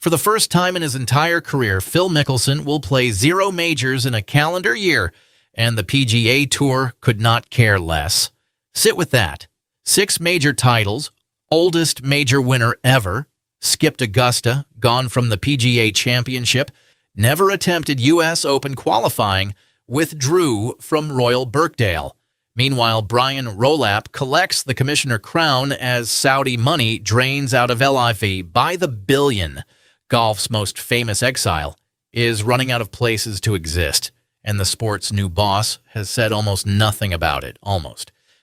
For the first time in his entire career, Phil Mickelson will play 0 majors in a calendar year, and the PGA Tour could not care less. Sit with that. 6 major titles, oldest major winner ever, skipped Augusta, gone from the PGA Championship, never attempted U.S. Open qualifying, withdrew from Royal Birkdale. Meanwhile, Brian Rolap collects the commissioner crown as Saudi money drains out of LIV by the billion. Golf's most famous exile is running out of places to exist, and the sport's new boss has said almost nothing about it,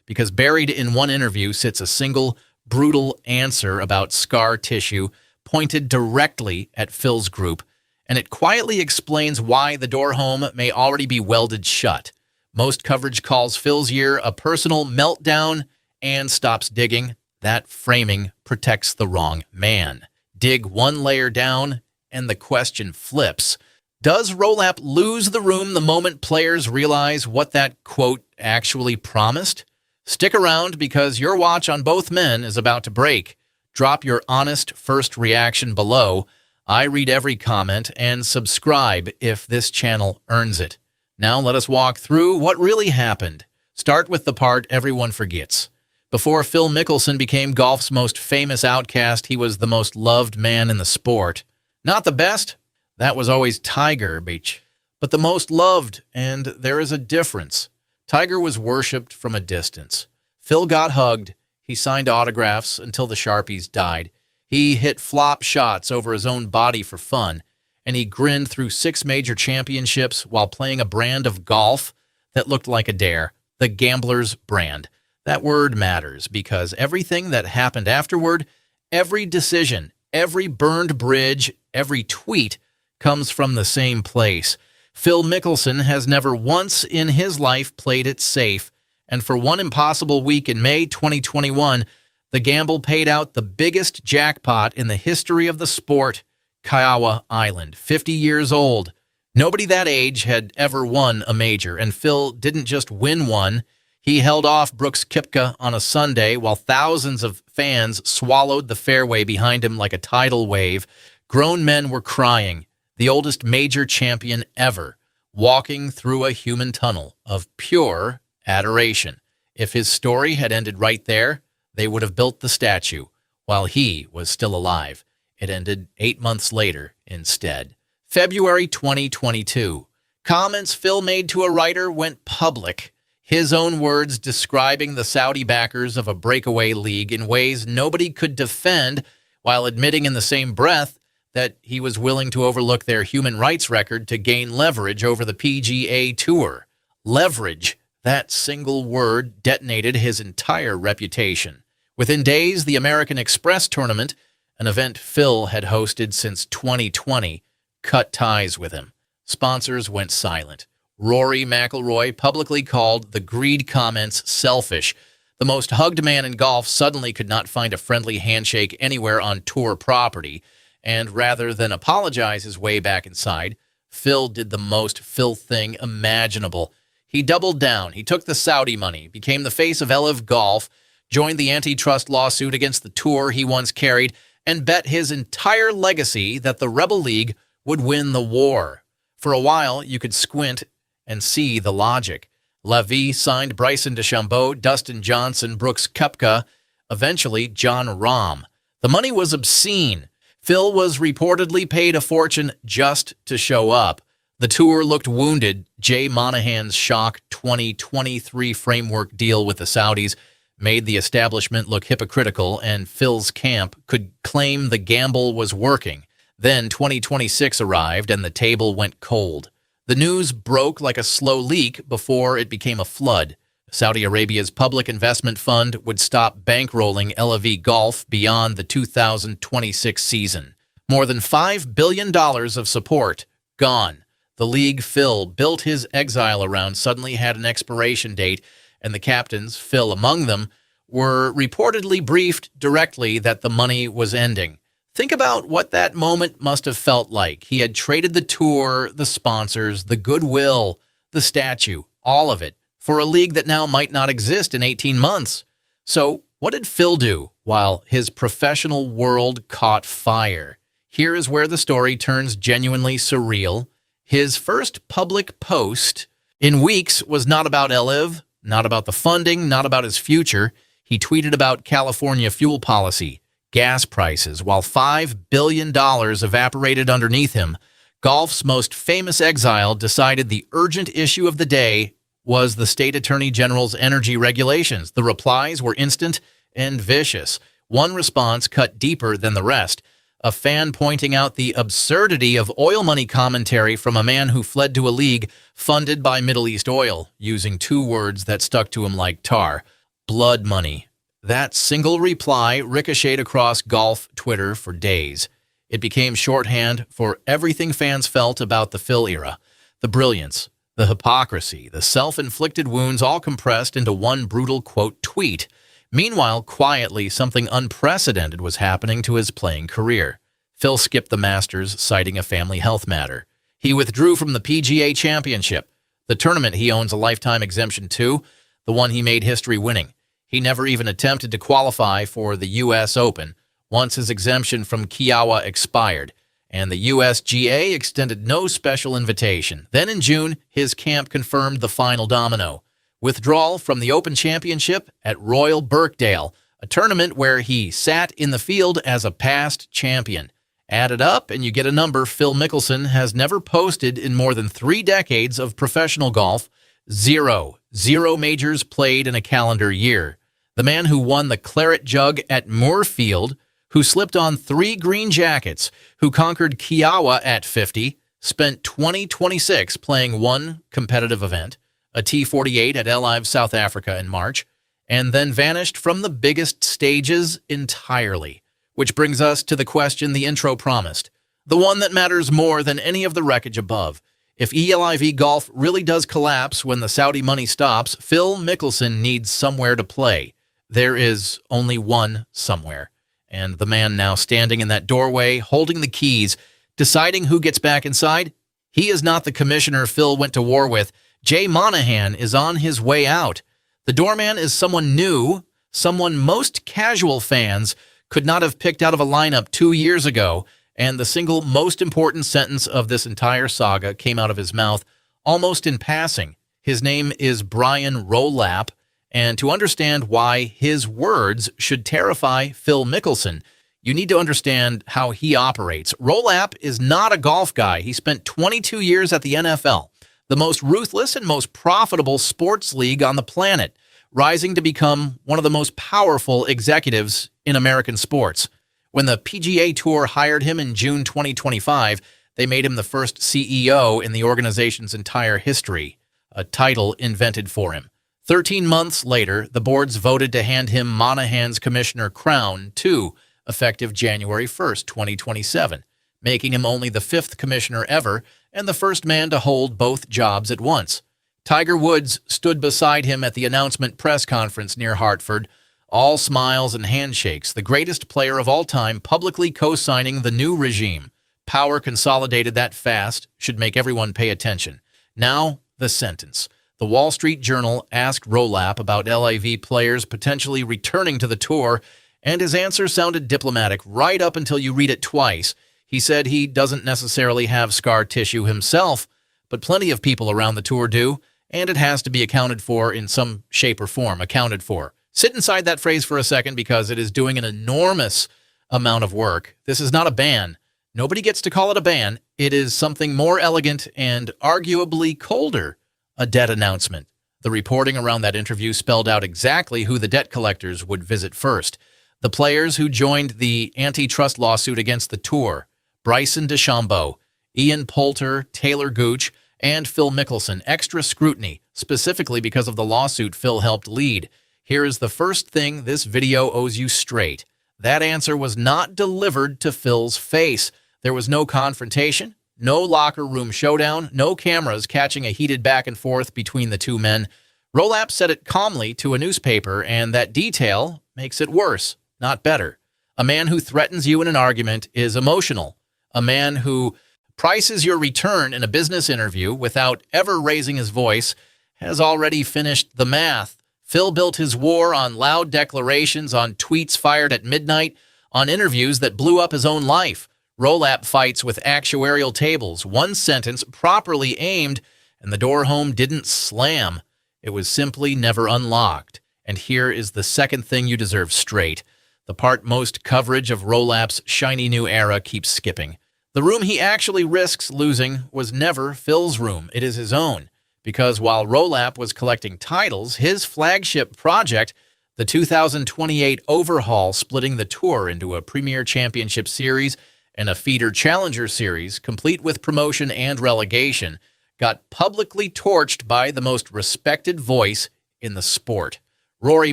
because buried in one interview sits a single, brutal answer about scar tissue pointed directly at Phil's group, and it quietly explains why the door home may already be welded shut. Most coverage calls Phil's year a personal meltdown and stops digging. That framing protects the wrong man. Dig one layer down, and the question flips. Does Rolap lose the room the moment players realize what that quote actually promised? Stick around because your watch on both men is about to break. Drop your honest first reaction below. I read every comment, and subscribe if this channel earns it. Now let us walk through what really happened. Start with the part everyone forgets. Before Phil Mickelson became golf's most famous outcast, he was the most loved man in the sport. Not the best, that was always Tiger Beach, but the most loved, and there is a difference. Tiger was worshipped from a distance. Phil got hugged. He signed autographs until the Sharpies died. He hit flop shots over his own body for fun, and he grinned through 6 major championships while playing a brand of golf that looked like a dare, the gambler's brand. That word matters because everything that happened afterward, every decision, every burned bridge, every tweet comes from the same place. Phil Mickelson has never once in his life played it safe, and for one impossible week in May 2021, the gamble paid out the biggest jackpot in the history of the sport. Kiowa Island, 50 years old. Nobody that age had ever won a major, and Phil didn't just win one. He held off Brooks Koepka on a Sunday while thousands of fans swallowed the fairway behind him like a tidal wave. Grown men were crying. The oldest major champion ever, walking through a human tunnel of pure adoration. If his story had ended right there, they would have built the statue while he was still alive. It ended 8 months later instead. February 2022. Comments Phil made to a writer went public. His own words describing the Saudi backers of a breakaway league in ways nobody could defend, while admitting in the same breath that he was willing to overlook their human rights record to gain leverage over the PGA Tour. Leverage, that single word detonated his entire reputation. Within days, the American Express tournament, an event Phil had hosted since 2020, cut ties with him. Sponsors went silent. Rory McIlroy publicly called the greed comments selfish. The most hugged man in golf suddenly could not find a friendly handshake anywhere on tour property, and rather than apologize his way back inside, Phil did the most Phil thing imaginable. He doubled down. He took the Saudi money, became the face of LIV Golf, joined the antitrust lawsuit against the tour he once carried, and bet his entire legacy that the Rebel League would win the war. For a while, you could squint and see the logic. LIV signed Bryson DeChambeau, Dustin Johnson, Brooks Koepka, eventually Jon Rahm. The money was obscene. Phil was reportedly paid a fortune just to show up. The tour looked wounded. Jay Monahan's shock 2023 framework deal with the Saudis made the establishment look hypocritical, and Phil's camp could claim the gamble was working. Then 2026 arrived, and the table went cold. The news broke like a slow leak before it became a flood. Saudi Arabia's public investment fund would stop bankrolling LIV Golf beyond the 2026 season. More than $5 billion of support gone. The league Phil built his exile around suddenly had an expiration date, and the captains, Phil among them, were reportedly briefed directly that the money was ending. Think about what that moment must have felt like. He had traded the tour, the sponsors, the goodwill, the statue, all of it, for a league that now might not exist in 18 months. So what did Phil do while his professional world caught fire? Here is where the story turns genuinely surreal. His first public post in weeks was not about LIV, not about the funding, not about his future. He tweeted about California fuel policy, gas prices, while $5 billion evaporated underneath him. Golf's most famous exile decided the urgent issue of the day was the state attorney general's energy regulations. The replies were instant and vicious. One response cut deeper than the rest. A fan pointing out the absurdity of oil money commentary from a man who fled to a league funded by Middle East oil, using two words that stuck to him like tar: blood money. That single reply ricocheted across golf Twitter for days. It became shorthand for everything fans felt about the Phil era. The brilliance, the hypocrisy, the self-inflicted wounds, all compressed into one brutal, quote, tweet. Meanwhile, quietly, something unprecedented was happening to his playing career. Phil skipped the Masters, citing a family health matter. He withdrew from the PGA Championship, the tournament he owns a lifetime exemption to, the one he made history winning. He never even attempted to qualify for the U.S. Open once his exemption from Kiowa expired, and the USGA extended no special invitation. Then in June, his camp confirmed the final domino: withdrawal from the Open Championship at Royal Birkdale, a tournament where he sat in the field as a past champion. Add it up and you get a number Phil Mickelson has never posted in more than 3 decades of professional golf: zero. Zero majors played in a calendar year. The man who won the Claret Jug at Moorfield, who slipped on 3 green jackets, who conquered Kiowa at 50, spent 2026 playing one competitive event, a T48 at LIV South Africa in March, and then vanished from the biggest stages entirely. Which brings us to the question the intro promised, the one that matters more than any of the wreckage above. If LIV Golf really does collapse when the Saudi money stops, Phil Mickelson needs somewhere to play. There is only one somewhere. And the man now standing in that doorway, holding the keys, deciding who gets back inside, he is not the commissioner Phil went to war with. Jay Monahan is on his way out. The doorman is someone new, someone most casual fans could not have picked out of a lineup 2 years ago, and the single most important sentence of this entire saga came out of his mouth almost in passing. His name is Brian Rolap. And to understand why his words should terrify Phil Mickelson, you need to understand how he operates. Rolap is not a golf guy. He spent 22 years at the NFL, the most ruthless and most profitable sports league on the planet, rising to become one of the most powerful executives in American sports. When the PGA Tour hired him in June 2025, they made him the first CEO in the organization's entire history, a title invented for him. 13 months later, the boards voted to hand him Monahan's commissioner crown, too, effective January 1st, 2027, making him only the 5th commissioner ever and the first man to hold both jobs at once. Tiger Woods stood beside him at the announcement press conference near Hartford, all smiles and handshakes, the greatest player of all time publicly co-signing the new regime. Power consolidated that fast should make everyone pay attention. Now, the sentence. The Wall Street Journal asked Rolap about LIV players potentially returning to the tour, and his answer sounded diplomatic right up until you read it twice. He said he doesn't necessarily have scar tissue himself, but plenty of people around the tour do, and it has to be accounted for in some shape or form. Accounted for. Sit inside that phrase for a second because it is doing an enormous amount of work. This is not a ban. Nobody gets to call it a ban. It is something more elegant and arguably colder. A debt announcement. The reporting around that interview spelled out exactly who the debt collectors would visit first. The players who joined the antitrust lawsuit against the tour: Bryson DeChambeau, Ian Poulter, Taylor Gooch, and Phil Mickelson. Extra scrutiny, specifically because of the lawsuit Phil helped lead. Here is the first thing this video owes you straight. That answer was not delivered to Phil's face. There was no confrontation, no locker room showdown, no cameras catching a heated back and forth between the two men. Rolap said it calmly to a newspaper, and that detail makes it worse, not better. A man who threatens you in an argument is emotional. A man who prices your return in a business interview without ever raising his voice has already finished the math. Phil built his war on loud declarations, on tweets fired at midnight, on interviews that blew up his own life. Rolap fights with actuarial tables, one sentence properly aimed, and the door home didn't slam. It was simply never unlocked. And here is the second thing you deserve straight. The part most coverage of Rolap's shiny new era keeps skipping. The room he actually risks losing was never Phil's room. It is his own. Because while Rolap was collecting titles, his flagship project, the 2028 overhaul splitting the tour into a Premier Championship Series and a feeder Challenger Series, complete with promotion and relegation, got publicly torched by the most respected voice in the sport. Rory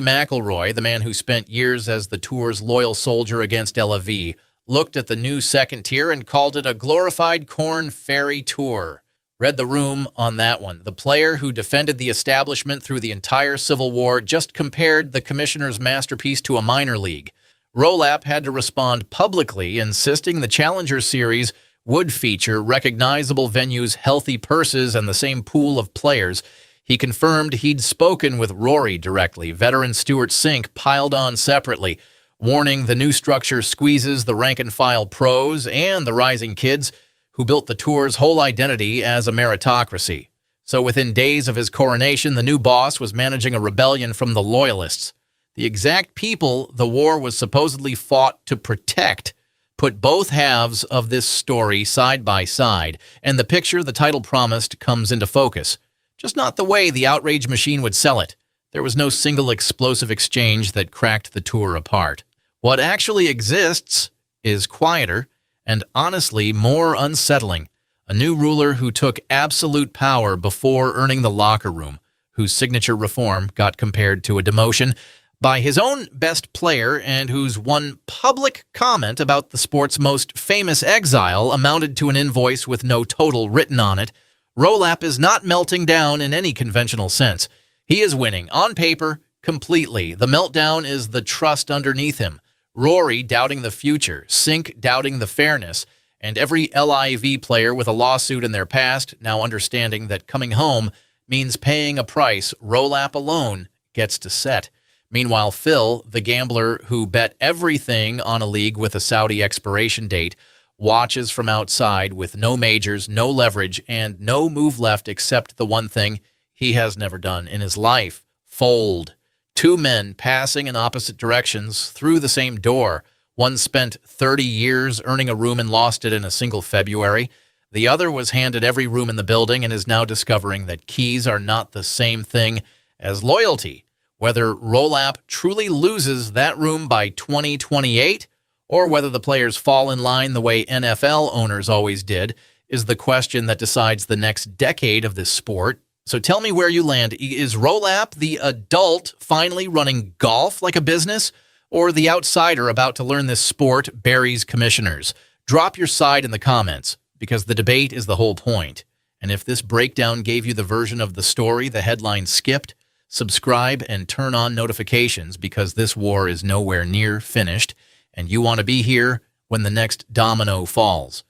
McIlroy, the man who spent years as the tour's loyal soldier against LIV, looked at the new second tier and called it a glorified Corn Ferry Tour. Read the room on that one. The player who defended the establishment through the entire Civil War just compared the commissioner's masterpiece to a minor league. Rolap had to respond publicly, insisting the Challenger Series would feature recognizable venues, healthy purses, and the same pool of players. He confirmed he'd spoken with Rory directly. Veteran Stuart Sink piled on separately, warning the new structure squeezes the rank-and-file pros and the rising kids who built the tour's whole identity as a meritocracy. So within days of his coronation, the new boss was managing a rebellion from the loyalists. The exact people the war was supposedly fought to protect. Put both halves of this story side by side, and the picture the title promised comes into focus. Just not the way the outrage machine would sell it. There was no single explosive exchange that cracked the tour apart. What actually exists is quieter and honestly more unsettling. A new ruler who took absolute power before earning the locker room, whose signature reform got compared to a demotion by his own best player, and whose one public comment about the sport's most famous exile amounted to an invoice with no total written on it. Rolap is not melting down in any conventional sense. He is winning, on paper, completely. The meltdown is the trust underneath him. Rory doubting the future, Sink doubting the fairness, and every LIV player with a lawsuit in their past now understanding that coming home means paying a price Rolap alone gets to set. Meanwhile, Phil, the gambler who bet everything on a league with a Saudi expiration date, watches from outside with no majors, no leverage, and no move left except the one thing he has never done in his life: fold. Two men passing in opposite directions through the same door. One spent 30 years earning a room and lost it in a single February. The other was handed every room in the building and is now discovering that keys are not the same thing as loyalty. Whether Rolap truly loses that room by 2028 or whether the players fall in line the way NFL owners always did is the question that decides the next decade of this sport. So tell me where you land. Is Rolap the adult finally running golf like a business, or the outsider about to learn this sport buries commissioners? Drop your side in the comments, because the debate is the whole point. And if this breakdown gave you the version of the story the headline skipped, subscribe and turn on notifications, because this war is nowhere near finished, and you want to be here when the next domino falls.